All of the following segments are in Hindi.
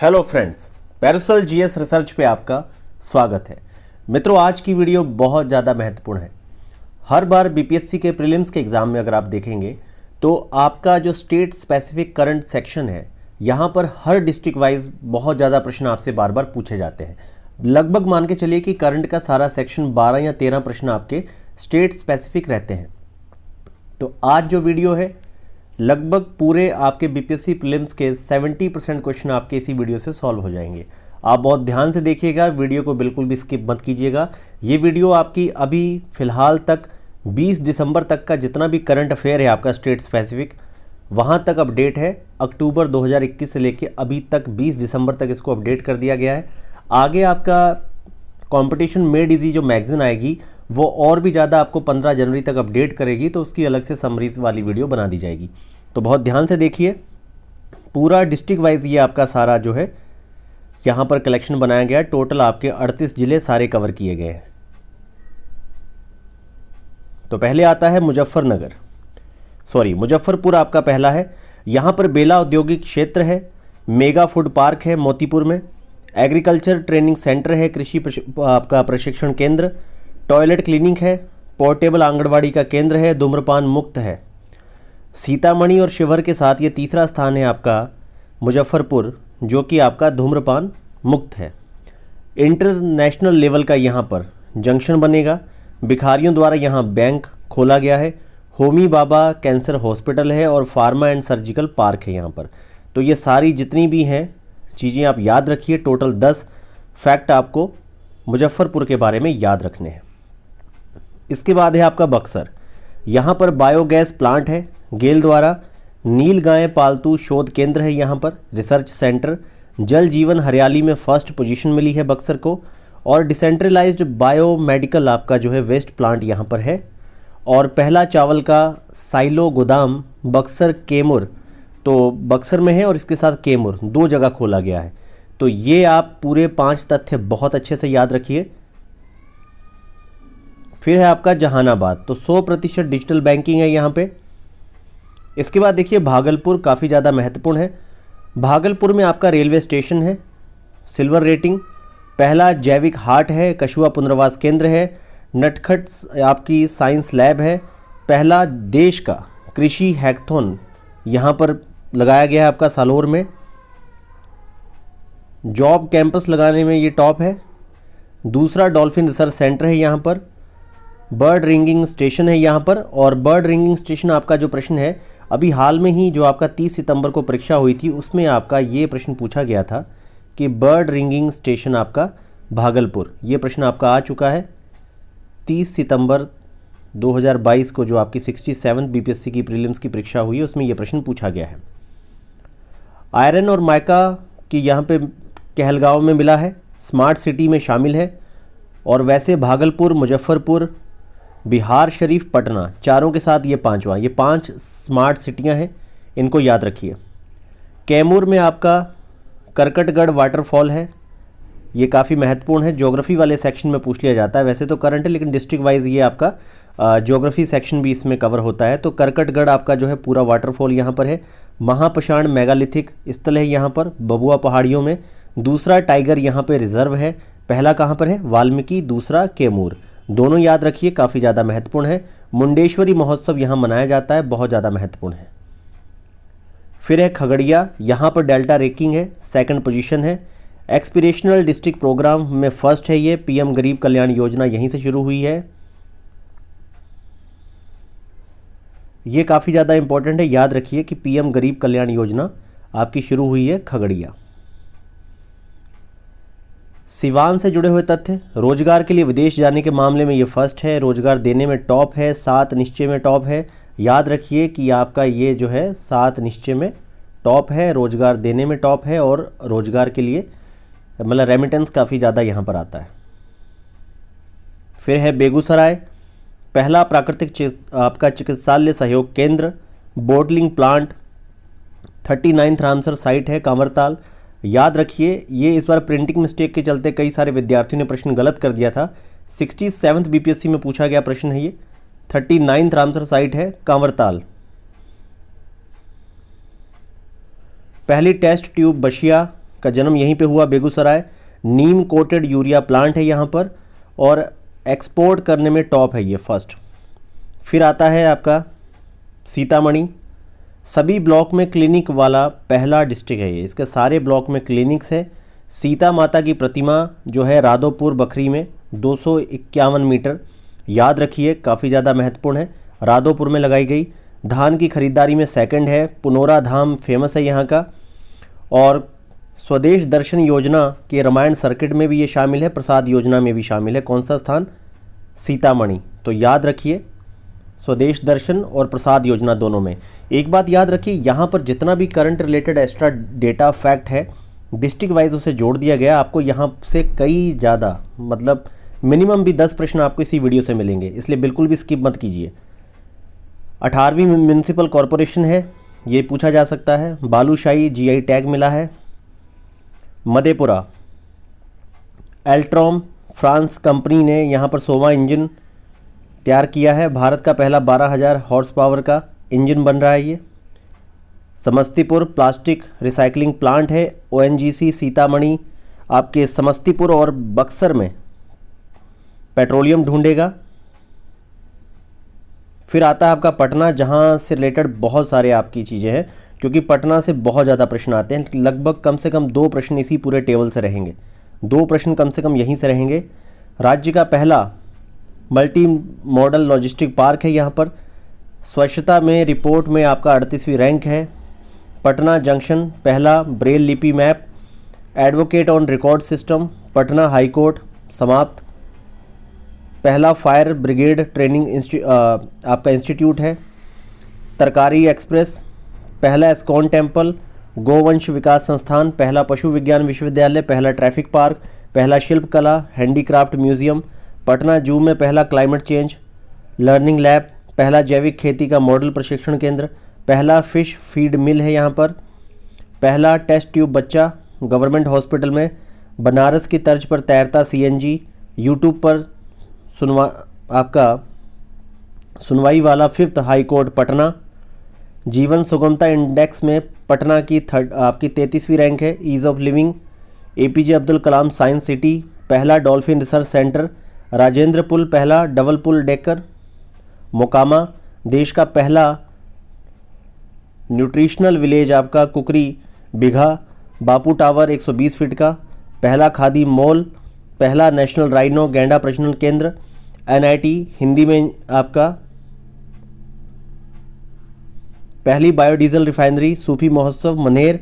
Hello friends, Paracel GS research पे आपका स्वागत है। मित्रों, आज की वीडियो बहुत ज़्यादा महत्वपूर्ण है। हर बार बीपीएससी के प्रीलिम्स के एग्ज़ाम में अगर आप देखेंगे तो आपका जो स्टेट स्पेसिफिक करंट सेक्शन है, यहाँ पर हर डिस्ट्रिक्ट वाइज बहुत ज़्यादा प्रश्न आपसे बार बार पूछे जाते हैं। लगभग मान के चलिए कि करंट का सारा सेक्शन 12 या 13 प्रश्न आपके स्टेट स्पेसिफिक रहते हैं। तो आज जो वीडियो है, लगभग पूरे आपके बीपीएससी प्रीलिम्स के 70% क्वेश्चन आपके इसी वीडियो से सॉल्व हो जाएंगे। आप बहुत ध्यान से देखिएगा, वीडियो को बिल्कुल भी स्किप मत कीजिएगा। ये वीडियो आपकी अभी फ़िलहाल तक 20 दिसंबर तक का जितना भी करंट अफेयर है आपका स्टेट स्पेसिफिक, वहाँ तक अपडेट है। अक्टूबर 2021 से लेके अभी तक 20 दिसंबर तक इसको अपडेट कर दिया गया है। आगे आपका कंपटीशन मेड इजी जो मैगजीन आएगी वो और भी ज़्यादा आपको 15 जनवरी तक अपडेट करेगी, तो उसकी अलग से समरीज वाली वीडियो बना दी जाएगी। तो बहुत ध्यान से देखिए, पूरा डिस्ट्रिक्ट वाइज ये आपका सारा जो है यहाँ पर कलेक्शन बनाया गया है। टोटल आपके 38 जिले सारे कवर किए गए हैं। तो पहले आता है मुजफ्फरपुर आपका पहला है। यहाँ पर बेला औद्योगिक क्षेत्र है, मेगा फूड पार्क है मोतीपुर में, एग्रीकल्चर ट्रेनिंग सेंटर है, कृषि आपका प्रशिक्षण केंद्र, टॉयलेट क्लिनिक है, पोर्टेबल आंगनवाड़ी का केंद्र है, धूम्रपान मुक्त है। सीतामढ़ी और शिवहर के साथ ये तीसरा स्थान है आपका मुजफ्फरपुर, जो कि आपका धूम्रपान मुक्त है। इंटरनेशनल लेवल का यहाँ पर जंक्शन बनेगा। भिखारियों द्वारा यहाँ बैंक खोला गया है। होमी बाबा कैंसर हॉस्पिटल है और फार्मा एंड सर्जिकल पार्क है यहाँ पर। तो ये सारी जितनी भी हैं चीज़ें आप याद रखिए। टोटल 10 फैक्ट आपको मुजफ्फरपुर के बारे में याद रखने हैं। इसके बाद है आपका बक्सर। यहाँ पर बायोगैस प्लांट है गेल द्वारा। नील गाय पालतू शोध केंद्र है यहाँ पर, रिसर्च सेंटर। जल जीवन हरियाली में फर्स्ट पोजीशन मिली है बक्सर को। और डिसेंट्रलाइज्ड बायोमेडिकल आपका जो है वेस्ट प्लांट यहाँ पर है। और पहला चावल का साइलो गोदाम बक्सर केमुर, तो बक्सर में है और इसके साथ केमुर 2 जगह खोला गया है। तो ये आप पूरे 5 तथ्य बहुत अच्छे से याद रखिए। फिर है आपका जहानाबाद, तो 100% डिजिटल बैंकिंग है यहाँ पे। इसके बाद देखिए भागलपुर काफ़ी ज़्यादा महत्वपूर्ण है। भागलपुर में आपका रेलवे स्टेशन है, सिल्वर रेटिंग। पहला जैविक हाट है, कछुआ पुनर्वास केंद्र है, नटखट आपकी साइंस लैब है। पहला देश का कृषि हैकथॉन यहाँ पर लगाया गया है आपका सालोर में। जॉब कैंपस लगाने में ये टॉप है। दूसरा डॉल्फिन रिसर्च सेंटर है यहाँ पर। बर्ड रिंगिंग स्टेशन है यहाँ पर। और बर्ड रिंगिंग स्टेशन आपका जो प्रश्न है, अभी हाल में ही जो आपका 30 सितंबर को परीक्षा हुई थी उसमें आपका ये प्रश्न पूछा गया था कि बर्ड रिंगिंग स्टेशन आपका भागलपुर, ये प्रश्न आपका आ चुका है 30 सितंबर 2022 को जो आपकी 67th बीपीएससी की प्रीलिम्स की परीक्षा हुई है उसमें यह प्रश्न पूछा गया है। आयरन और माइका की यहाँ पे कहलगांव में मिला है, स्मार्ट सिटी में शामिल है। और वैसे भागलपुर, मुजफ्फरपुर, बिहार शरीफ, पटना, चारों के साथ ये 5वां, ये 5 स्मार्ट सिटियां हैं, इनको याद रखिए। कैमूर में आपका करकटगढ़ वाटरफॉल है, ये काफ़ी महत्वपूर्ण है, ज्योग्राफी वाले सेक्शन में पूछ लिया जाता है। वैसे तो करंट है लेकिन डिस्ट्रिक्ट वाइज ये आपका ज्योग्राफी सेक्शन भी इसमें कवर होता है। तो करकटगढ़ आपका जो है पूरा वाटरफॉल यहाँ पर है। महापषाण मेगालिथिक स्थल है यहाँ पर बबुआ पहाड़ियों में। दूसरा टाइगर यहाँ पे रिजर्व है। पहला कहाँ पर है? वाल्मीकि, दूसरा कैमूर। दोनों याद रखिए, काफ़ी ज़्यादा महत्वपूर्ण है। मुंडेश्वरी महोत्सव यहाँ मनाया जाता है, बहुत ज़्यादा महत्वपूर्ण है। फिर है खगड़िया, यहाँ पर डेल्टा रैंकिंग है, 2nd पोजीशन है। एक्सपीरेशनल डिस्ट्रिक्ट प्रोग्राम में फर्स्ट है ये। पीएम गरीब कल्याण योजना यहीं से शुरू हुई है। ये काफ़ी ज़्यादा इंपॉर्टेंट है, याद रखिए कि पीएम गरीब कल्याण योजना आपकी शुरू हुई है खगड़िया। सिवान से जुड़े हुए तथ्य, रोजगार के लिए विदेश जाने के मामले में ये फर्स्ट है, रोजगार देने में टॉप है, 7 निश्चय में टॉप है। याद रखिए कि आपका ये जो है 7 निश्चय में टॉप है, रोजगार देने में टॉप है और रोजगार के लिए मतलब रेमिटेंस काफ़ी ज़्यादा यहाँ पर आता है। फिर है बेगूसराय, पहला प्राकृतिक आपका चिकित्सालय सहयोग केंद्र, बोटलिंग प्लांट, 39 रामसर साइट है कांवरताल। याद रखिए ये इस बार प्रिंटिंग मिस्टेक के चलते कई सारे विद्यार्थियों ने प्रश्न गलत कर दिया था। 67th बीपीएससी में पूछा गया प्रश्न है ये। 39 रामसर साइट है कांवरताल। पहली टेस्ट ट्यूब बशिया का जन्म यहीं पे हुआ, बेगूसराय। नीम कोटेड यूरिया प्लांट है यहाँ पर, और एक्सपोर्ट करने में टॉप है ये, फर्स्ट। फिर आता है आपका सीतामढ़ी। सभी ब्लॉक में क्लिनिक वाला पहला डिस्ट्रिक्ट है ये, इसके सारे ब्लॉक में क्लिनिक्स है। सीता माता की प्रतिमा जो है राधोपुर बखरी में 251 मीटर, याद रखिए, काफ़ी ज़्यादा महत्वपूर्ण है, राधोपुर में लगाई गई। धान की खरीदारी में सेकंड है। पुनौरा धाम फेमस है यहाँ का। और स्वदेश दर्शन योजना के रामायण सर्किट में भी ये शामिल है, प्रसाद योजना में भी शामिल है। कौन सा स्थान? सीतामढ़ी। तो याद रखिए, स्वदेश दर्शन और प्रसाद योजना दोनों में। एक बात याद रखिए, यहाँ पर जितना भी current related extra data fact है डिस्ट्रिक्ट वाइज उसे जोड़ दिया गया। आपको यहाँ से कई ज़्यादा, मतलब मिनिमम भी 10 प्रश्न आपको इसी वीडियो से मिलेंगे, इसलिए बिल्कुल भी स्किप मत कीजिए। 18वीं म्यूनिसिपल कॉरपोरेशन है, ये पूछा जा सकता है। बालूशाही जीआई टैग मिला है। मधेपुरा, एल्ट्रॉम फ्रांस कंपनी ने यहाँ पर सोवा इंजन तैयार किया है। भारत का पहला 12,000 हॉर्स पावर का इंजन बन रहा है ये। समस्तीपुर प्लास्टिक रिसाइकलिंग प्लांट है। ओएनजीसी सीतामढ़ी आपके समस्तीपुर और बक्सर में पेट्रोलियम ढूंढेगा। फिर आता है आपका पटना, जहां से रिलेटेड बहुत सारे आपकी चीज़ें हैं, क्योंकि पटना से बहुत ज़्यादा प्रश्न आते हैं। लगभग कम से कम 2 प्रश्न इसी पूरे टेबल से रहेंगे, 2 प्रश्न कम से कम यहीं से रहेंगे। राज्य का पहला मल्टी मॉडल लॉजिस्टिक पार्क है यहाँ पर। स्वच्छता में रिपोर्ट में आपका 38वीं रैंक है। पटना जंक्शन पहला ब्रेल लिपि map. Advocate on record system, Patna high court समाप्त। पहला फायर ब्रिगेड ट्रेनिंग आपका इंस्टीट्यूट है। तरकारी एक्सप्रेस, पहला एस्कॉन टेम्पल। गोवंश विकास संस्थान, पहला पशु विज्ञान विश्वविद्यालय, पहला ट्रैफिक पार्क, पहला शिल्प कला हैंडीक्राफ्ट म्यूजियम। पटना जू में पहला क्लाइमेट चेंज लर्निंग लैब, पहला जैविक खेती का मॉडल प्रशिक्षण केंद्र, पहला फिश फीड मिल है यहाँ पर। पहला टेस्ट ट्यूब बच्चा गवर्नमेंट हॉस्पिटल में। बनारस की तर्ज पर तैरता सीएनजी। यूट्यूब पर सुनवाई वाला 5th हाई कोर्ट पटना। जीवन सुगमता इंडेक्स में पटना की आपकी 33वीं रैंक है। Ease of living, APJ Abdul Kalam science city, पहला डॉल्फिन रिसर्च सेंटर। राजेंद्र पुल पहला डबल पुल डेकर। मोकामा, देश का पहला न्यूट्रिशनल विलेज आपका कुकरी बिघा। बापू टावर 120 फीट का, पहला खादी मॉल, पहला नेशनल राइनो गैंडा प्रजनन केंद्र। एनआईटी हिंदी में आपका पहली बायोडीजल रिफाइनरी। सूफी महोत्सव Maner.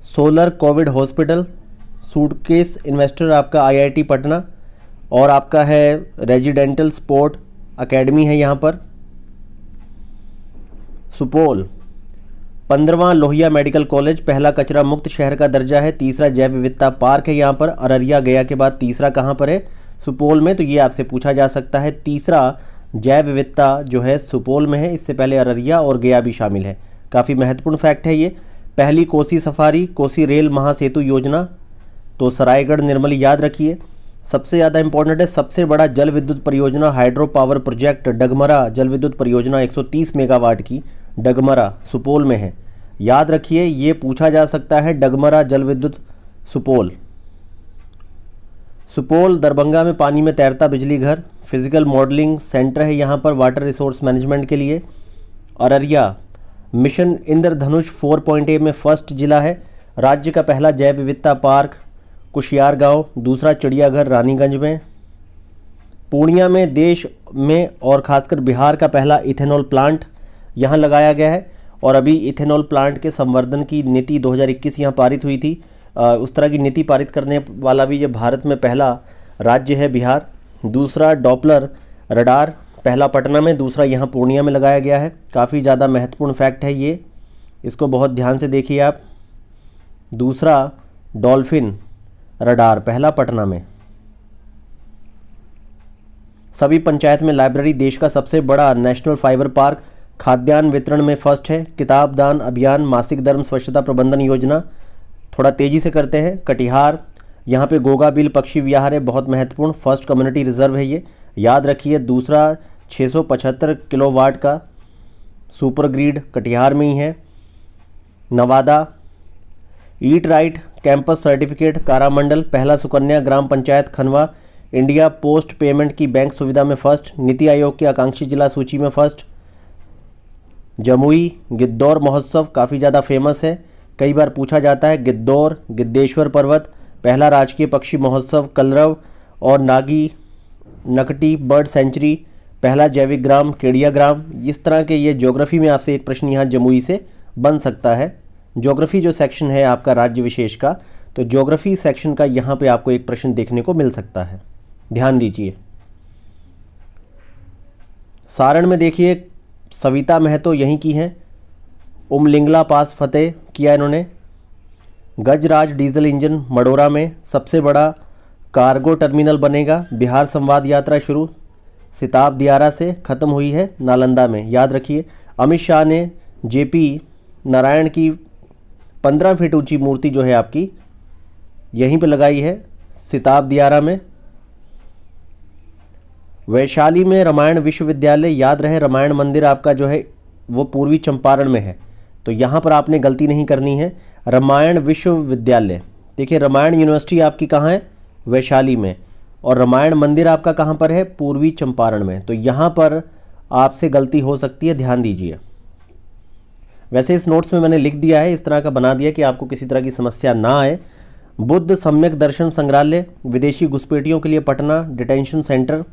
Solar covid hospital. Suitcase investor आपका आईआईटी पटना। और आपका है रेजिडेंटल स्पोर्ट एकेडमी है यहाँ पर। सुपौल, 15वां लोहिया मेडिकल कॉलेज, पहला कचरा मुक्त शहर का दर्जा है। तीसरा जैव विविधता पार्क है यहाँ पर। अररिया गया के बाद तीसरा कहाँ पर है? सुपौल में। तो ये आपसे पूछा जा सकता है। तीसरा जैव विविधता जो है सुपौल में है, इससे पहले अररिया और गया भी शामिल है। काफ़ी महत्वपूर्ण फैक्ट है ये। पहली कोसी सफारी, कोसी रेल महासेतु योजना, तो सरायगढ़ निर्मली याद रखिए। सबसे ज़्यादा इंपॉर्टेंट है, सबसे बड़ा जल विद्युत परियोजना हाइड्रो पावर प्रोजेक्ट डगमरा जल विद्युत परियोजना 130 मेगावाट की, डगमरा सुपौल में है। याद रखिए, ये पूछा जा सकता है, डगमरा जल विद्युत सुपौल। सुपौल दरभंगा में पानी में तैरता बिजली घर, फिजिकल मॉडलिंग सेंटर है यहाँ पर वाटर रिसोर्स मैनेजमेंट के लिए। अररिया मिशन इंद्रधनुष 4.A में फर्स्ट जिला है। राज्य का पहला जैव विविधता पार्क कुशियार गांव, दूसरा चिड़ियाघर रानीगंज में। पूर्णिया में देश में और खासकर बिहार का पहला इथेनॉल प्लांट यहाँ लगाया गया है। और अभी इथेनॉल प्लांट के संवर्धन की नीति 2021 यहाँ पारित हुई थी। उस तरह की नीति पारित करने वाला भी ये भारत में पहला राज्य है बिहार। दूसरा डॉपलर रडार, पहला पटना में, दूसरा यहाँ पूर्णिया में लगाया गया है। काफ़ी ज़्यादा महत्वपूर्ण फैक्ट है ये, इसको बहुत ध्यान से देखिए आप। दूसरा डॉल्फिन रडार, पहला पटना में। सभी पंचायत में लाइब्रेरी, देश का सबसे बड़ा नेशनल फाइबर पार्क, खाद्यान्न वितरण में फर्स्ट है। किताब दान अभियान, मासिक धर्म स्वच्छता प्रबंधन योजना, थोड़ा तेजी से करते हैं। कटिहार, यहाँ पे गोगा बिल पक्षी विहार है, बहुत महत्वपूर्ण, फर्स्ट कम्युनिटी रिजर्व है ये, याद रखिए। दूसरा 675 किलोवाट का सुपर ग्रिड कटिहार में ही है। Nawada, eat right campus certificate कारामंडल, पहला सुकन्या ग्राम panchayat Khanwa, India post payment की बैंक सुविधा में फर्स्ट, नीति आयोग की आकांक्षी जिला सूची में फर्स्ट। जमुई गिद्धौर महोत्सव काफ़ी ज़्यादा फेमस है, कई बार पूछा जाता है। गिद्धौर गिद्धेश्वर पर्वत, पहला राजकीय पक्षी महोत्सव कलरव और नागी नकटी बर्ड सेंचुरी, पहला जैविक ग्राम केडिया ग्राम। इस तरह के ये ज्योग्राफी में आपसे एक प्रश्न यहाँ जमुई से बन सकता है। ज्योग्राफी जो सेक्शन है आपका राज्य विशेष का, तो ज्योग्राफी सेक्शन का यहाँ पे आपको एक प्रश्न देखने को मिल सकता है, ध्यान दीजिए। सारण में देखिए सविता महतो यहीं की हैं, उमलिंगला पास फतेह किया इन्होंने। गजराज डीजल इंजन मडोरा में सबसे बड़ा कार्गो टर्मिनल बनेगा। बिहार संवाद यात्रा शुरू सिताब दियारा से ख़त्म हुई है नालंदा में, याद रखिए। अमित शाह ने जेपी नारायण की 15 फीट ऊंची मूर्ति जो है आपकी यहीं पे लगाई है सिताब दियारा में। वैशाली में रामायण विश्वविद्यालय, याद रहे रामायण मंदिर आपका जो है वो पूर्वी चंपारण में है, तो यहाँ पर आपने गलती नहीं करनी है। रामायण विश्वविद्यालय, देखिए रामायण यूनिवर्सिटी आपकी कहाँ है, वैशाली में, और रामायण मंदिर आपका कहाँ पर है, पूर्वी चंपारण में, तो यहाँ पर आपसे गलती हो सकती है, ध्यान दीजिए। वैसे इस नोट्स में मैंने लिख दिया है, इस तरह का बना दिया कि आपको किसी तरह की समस्या ना आए। बुद्ध सम्यक दर्शन संग्रहालय, विदेशी घुसपैठियों के लिए Patna detention centre,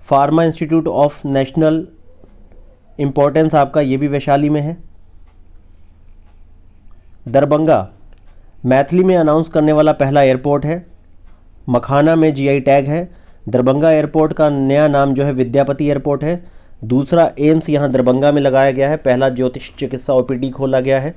pharma institute of national importance आपका ये भी वैशाली में है। दरभंगा मैथिली में अनाउंस करने वाला पहला एयरपोर्ट है। मखाना में जीआई टैग है। दरभंगा एयरपोर्ट का नया नाम जो है विद्यापति एयरपोर्ट है। दूसरा एम्स यहाँ दरभंगा में लगाया गया है। पहला ज्योतिष चिकित्सा ओपीडी खोला गया है।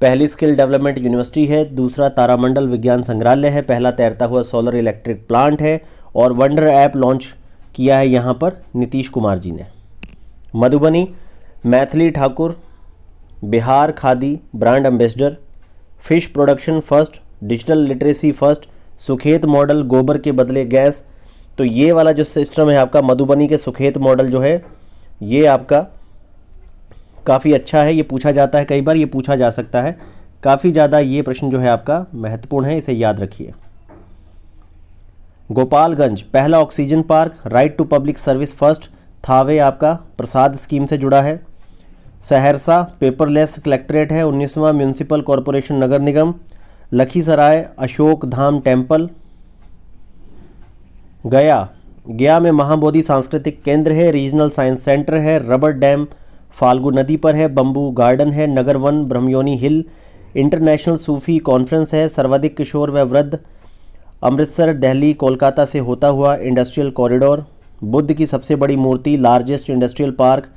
पहली स्किल डेवलपमेंट यूनिवर्सिटी है। दूसरा तारामंडल विज्ञान संग्रहालय है। पहला तैरता हुआ सोलर इलेक्ट्रिक प्लांट है। और वंडर ऐप लॉन्च किया है यहाँ पर नीतीश कुमार जी ने। Madhubani Maithili Thakur Bihar khadi brand ambassador. Fish production first, digital literacy first, Sukhet model गोबर के बदले गैस। तो ये वाला जो सिस्टम है आपका मधुबनी के सुखेत मॉडल जो है ये आपका काफ़ी अच्छा है। ये पूछा जाता है, कई बार ये पूछा जा सकता है। काफ़ी ज़्यादा ये प्रश्न जो है आपका महत्वपूर्ण है, इसे याद रखिए। गोपालगंज पहला oxygen park, right to public service first, Thawe आपका प्रसाद स्कीम से जुड़ा है। सहरसा पेपरलेस कलेक्ट्रेट है। 19वां म्यूनिसिपल कॉरपोरेशन नगर निगम। लखीसराय अशोक धाम टेम्पल। गया में महाबोधि सांस्कृतिक केंद्र है। रीजनल साइंस सेंटर है। रबर डैम फाल्गु नदी पर है। बम्बू गार्डन है। नगर वन ब्रह्मयोनी हिल। इंटरनेशनल सूफी कॉन्फ्रेंस है। सर्वाधिक किशोर व वृद्ध। अमृतसर दिल्ली कोलकाता से होता हुआ इंडस्ट्रियल कॉरिडोर। बुद्ध की सबसे बड़ी मूर्ति, लार्जेस्ट इंडस्ट्रियल पार्क।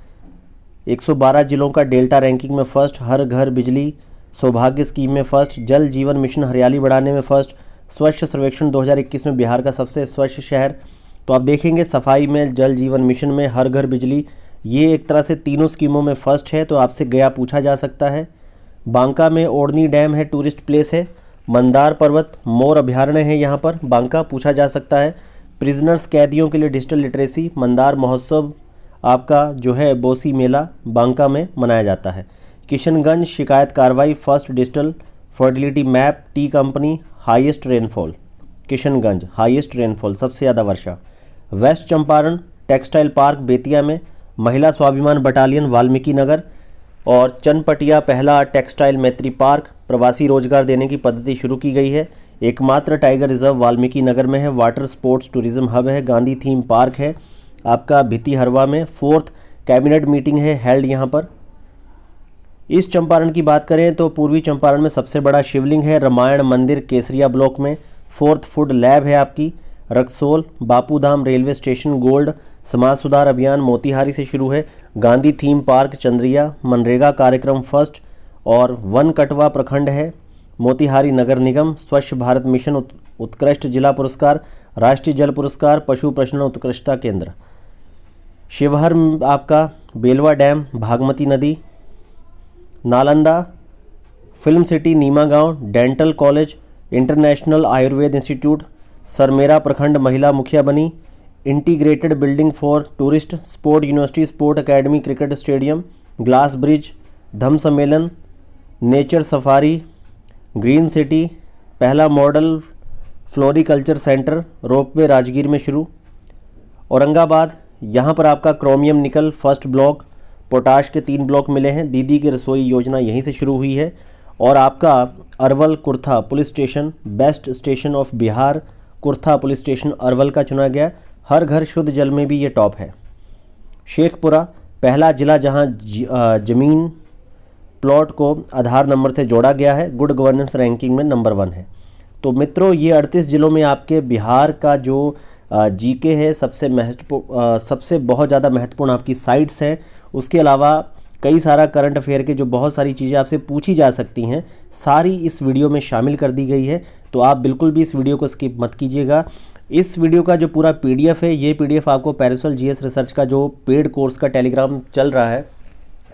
112 जिलों का डेल्टा रैंकिंग में फर्स्ट। हर घर बिजली सौभाग्य स्कीम में फर्स्ट। जल जीवन मिशन हरियाली बढ़ाने में फर्स्ट। स्वच्छ सर्वेक्षण 2021 में बिहार का सबसे स्वच्छ शहर। तो आप देखेंगे सफाई में, जल जीवन मिशन में, हर घर बिजली, ये एक तरह से तीनों स्कीमों में फर्स्ट है। तो आपसे गया पूछा जा सकता है। बांका में ओढ़नी डैम है, टूरिस्ट प्लेस है। मंदार पर्वत मोर अभ्यारण्य है, यहाँ पर बांका पूछा जा सकता है। प्रिजनर्स कैदियों के लिए डिजिटल लिटरेसी। मंदार महोत्सव आपका जो है बोसी मेला बांका में मनाया जाता है। किशनगंज शिकायत कार्रवाई first digital fertility map. Tea company highest rainfall. Kishanganj highest rainfall, सबसे ज़्यादा वर्षा। West Champaran textile park Bettiah में। महिला स्वाभिमान बटालियन वाल्मीकि नगर। और चनपटिया पहला टेक्सटाइल मैत्री पार्क। प्रवासी रोजगार देने की पद्धति शुरू की गई है। एकमात्र टाइगर रिजर्व वाल्मीकि नगर में है। वाटर स्पोर्ट्स टूरिज्म हब है। गांधी थीम पार्क है आपका भितीहरवा में। 4th कैबिनेट मीटिंग है हेल्ड यहाँ पर। ईस्ट चंपारण की बात करें तो पूर्वी चंपारण में सबसे बड़ा शिवलिंग है रामायण मंदिर केसरिया ब्लॉक में। 4th फूड लैब है आपकी Raxaul. Bapudham railway station gold. समाज सुधार अभियान मोतिहारी से शुरू है। Gandhi theme park Chandrahiya. मनरेगा कार्यक्रम फर्स्ट। और वन कटवा प्रखंड है मोतिहारी नगर निगम। स्वच्छ भारत मिशन उत्कृष्ट जिला पुरस्कार। राष्ट्रीय जल पुरस्कार। पशु प्रजनन उत्कृष्टता केंद्र। शिवहर आपका बेलवा डैम भागमती नदी। नालंदा फिल्म सिटी नीमा गांव dental college international Ayurveda institute. Sarmera प्रखंड महिला मुखिया बनी। Integrated building for tourist sport university sport academy cricket stadium. Glass bridge धम्म सम्मेलन नेचर सफारी ग्रीन सिटी पहला model floriculture centre ropeway Rajgir में शुरू। औरंगाबाद, यहाँ पर आपका क्रोमियम निकल फर्स्ट ब्लॉक, पोटाश के 3 ब्लॉक मिले हैं। दीदी की रसोई योजना यहीं से शुरू हुई है। और आपका Arwal Kurtha police station best station of Bihar, Kurtha police station Arwal का चुना गया। हर घर शुद्ध जल में भी ये टॉप है। शेखपुरा, पहला जिला जहां ज़मीन प्लॉट को आधार नंबर से जोड़ा गया है, गुड गवर्नेंस रैंकिंग में नंबर 1 है। तो मित्रों, ये 38 जिलों में आपके बिहार का जो जीके है सबसे बहुत ज़्यादा महत्वपूर्ण आपकी साइट्स हैं। उसके अलावा कई सारा करंट अफेयर के जो बहुत सारी चीज़ें आपसे पूछी जा सकती हैं, सारी इस वीडियो में शामिल कर दी गई है। तो आप बिल्कुल भी इस वीडियो को स्किप मत कीजिएगा। इस वीडियो का जो पूरा पीडीएफ है, ये पीडीएफ आपको पैरासोल जीएस रिसर्च का जो पेड कोर्स का टेलीग्राम चल रहा है,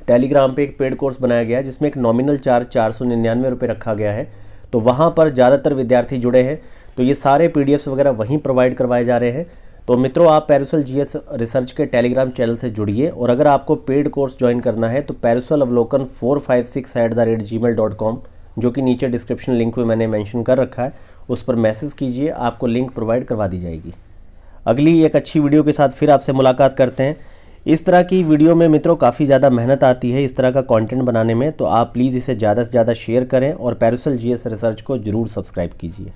टेलीग्राम पे एक पेड कोर्स बनाया गया है जिसमें एक नॉमिनल चार्ज 499 रुपये रखा गया है। तो वहाँ पर ज़्यादातर विद्यार्थी जुड़े हैं, तो ये सारे पीडीएफ्स वगैरह वहीं प्रोवाइड करवाए जा रहे हैं। तो मित्रों, आप पैरासोल जीएस रिसर्च के टेलीग्राम चैनल से जुड़िए। और अगर आपको पेड कोर्स ज्वाइन करना है तो parasolavlokan456@gmail.com, जो कि नीचे डिस्क्रिप्शन लिंक में मैंने मेंशन कर रखा है, उस पर मैसेज कीजिए, आपको लिंक प्रोवाइड करवा दी जाएगी। अगली एक अच्छी वीडियो के साथ फिर आपसे मुलाकात करते हैं। इस तरह की वीडियो में मित्रों काफ़ी ज़्यादा मेहनत आती है इस तरह का कंटेंट बनाने में, तो आप प्लीज़ इसे ज़्यादा से ज़्यादा शेयर करें और पैरासोल जीएस रिसर्च को ज़रूर सब्सक्राइब कीजिए।